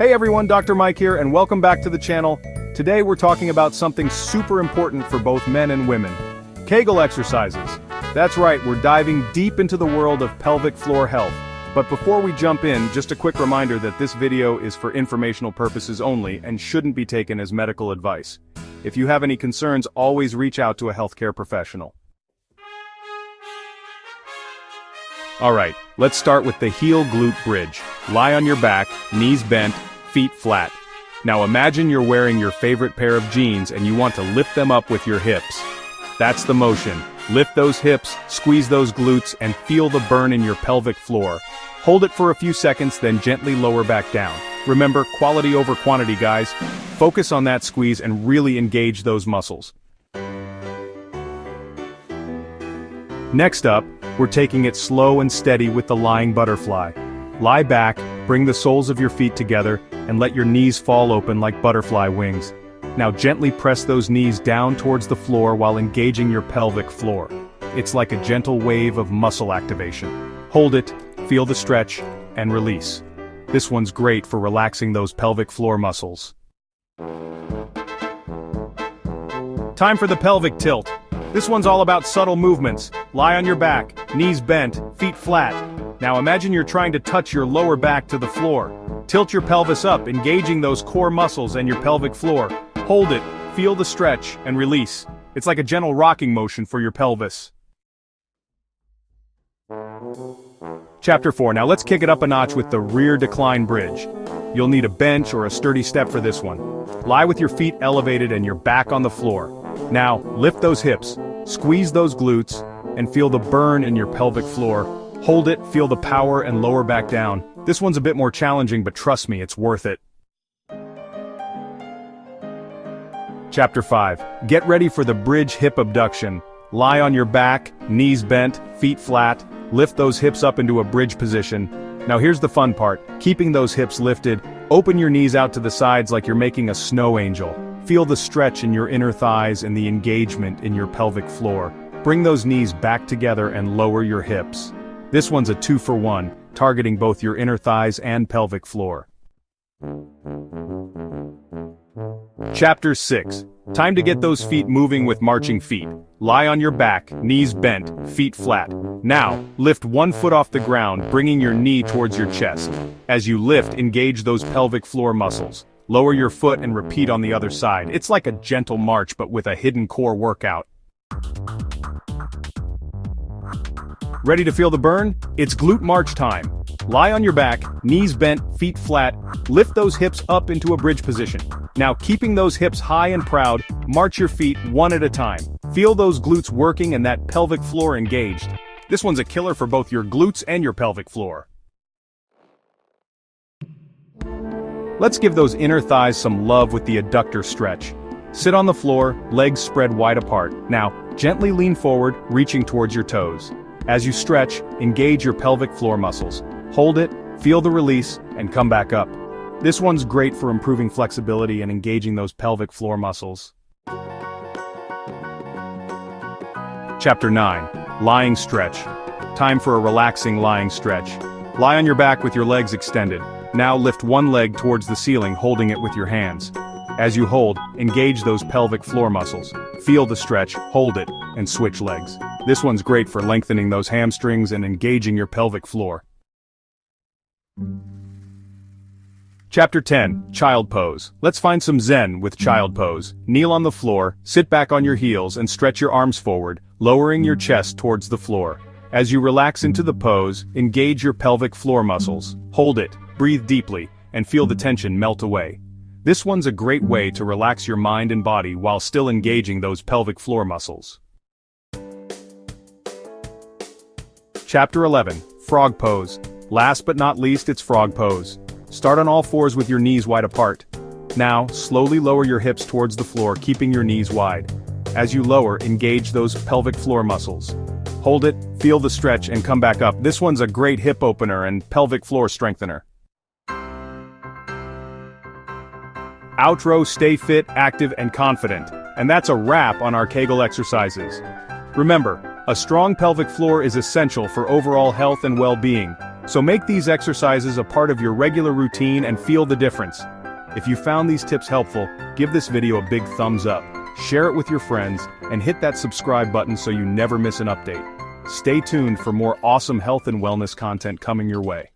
Hey everyone, Dr. Mike here, and welcome back to the channel. Today we're talking about something super important for both men and women. Kegel exercises. That's right, we're diving deep into the world of pelvic floor health. But before we jump in, just a quick reminder that this video is for informational purposes only and shouldn't be taken as medical advice. If you have any concerns, always reach out to a healthcare professional. Alright, let's start with the heel glute bridge. Lie on your back, knees bent, feet flat. Now imagine you're wearing your favorite pair of jeans and you want to lift them up with your hips. That's the motion. Lift those hips, squeeze those glutes, and feel the burn in your pelvic floor. Hold it for a few seconds, then gently lower back down. Remember, quality over quantity, guys. Focus on that squeeze and really engage those muscles. Next up, we're taking it slow and steady with the lying butterfly. Lie back, bring the soles of your feet together, and let your knees fall open like butterfly wings. Now gently press those knees down towards the floor while engaging your pelvic floor. It's like a gentle wave of muscle activation. Hold it, feel the stretch, and release. This one's great for relaxing those pelvic floor muscles. Time for the pelvic tilt. This one's all about subtle movements. Lie on your back, knees bent, feet flat. Now imagine you're trying to touch your lower back to the floor. Tilt your pelvis up, engaging those core muscles and your pelvic floor. Hold it, feel the stretch, and release. It's like a gentle rocking motion for your pelvis. Chapter 4. Now let's kick it up a notch with the rear decline bridge. You'll need a bench or a sturdy step for this one. Lie with your feet elevated and your back on the floor. Now, lift those hips, squeeze those glutes, and feel the burn in your pelvic floor. Hold it, feel the power, and lower back down. This one's a bit more challenging, but trust me, it's worth it. Chapter 5. Get ready for the bridge hip abduction. Lie on your back, knees bent, feet flat. Lift those hips up into a bridge position. Now here's the fun part. Keeping those hips lifted, open your knees out to the sides like you're making a snow angel. Feel the stretch in your inner thighs and the engagement in your pelvic floor. Bring those knees back together and lower your hips. This one's a 2-for-1, targeting both your inner thighs and pelvic floor. Chapter 6. Time to get those feet moving with marching feet. Lie on your back, knees bent, feet flat. Now, lift one foot off the ground, bringing your knee towards your chest. As you lift, engage those pelvic floor muscles. Lower your foot and repeat on the other side. It's like a gentle march but with a hidden core workout. Ready to feel the burn? It's Glute March time. Lie on your back, knees bent, feet flat. Lift those hips up into a bridge position. Now keeping those hips high and proud, march your feet one at a time. Feel those glutes working and that pelvic floor engaged. This one's a killer for both your glutes and your pelvic floor. Let's give those inner thighs some love with the adductor stretch. Sit on the floor, legs spread wide apart. Now, gently lean forward, reaching towards your toes. As you stretch, engage your pelvic floor muscles. Hold it, feel the release, and come back up. This one's great for improving flexibility and engaging those pelvic floor muscles. Chapter 9. Lying stretch. Time for a relaxing lying stretch. Lie on your back with your legs extended. Now lift one leg towards the ceiling, holding it with your hands. As you hold, engage those pelvic floor muscles. Feel the stretch, hold it, and switch legs. This one's great for lengthening those hamstrings and engaging your pelvic floor. Chapter 10. Child pose. Let's find some zen with child pose. Kneel on the floor, sit back on your heels and stretch your arms forward, lowering your chest towards the floor. As you relax into the pose, engage your pelvic floor muscles. Hold it, breathe deeply, and feel the tension melt away. This one's a great way to relax your mind and body while still engaging those pelvic floor muscles. Chapter 11. Frog pose. Last but not least, it's frog pose. Start on all fours with your knees wide apart. Now, slowly lower your hips towards the floor, keeping your knees wide. As you lower, engage those pelvic floor muscles. Hold it, feel the stretch, and come back up. This one's a great hip opener and pelvic floor strengthener. Outro, stay fit, active, and confident. And that's a wrap on our Kegel exercises. Remember, a strong pelvic floor is essential for overall health and well-being. So make these exercises a part of your regular routine and feel the difference. If you found these tips helpful, give this video a big thumbs up, share it with your friends, and hit that subscribe button so you never miss an update. Stay tuned for more awesome health and wellness content coming your way.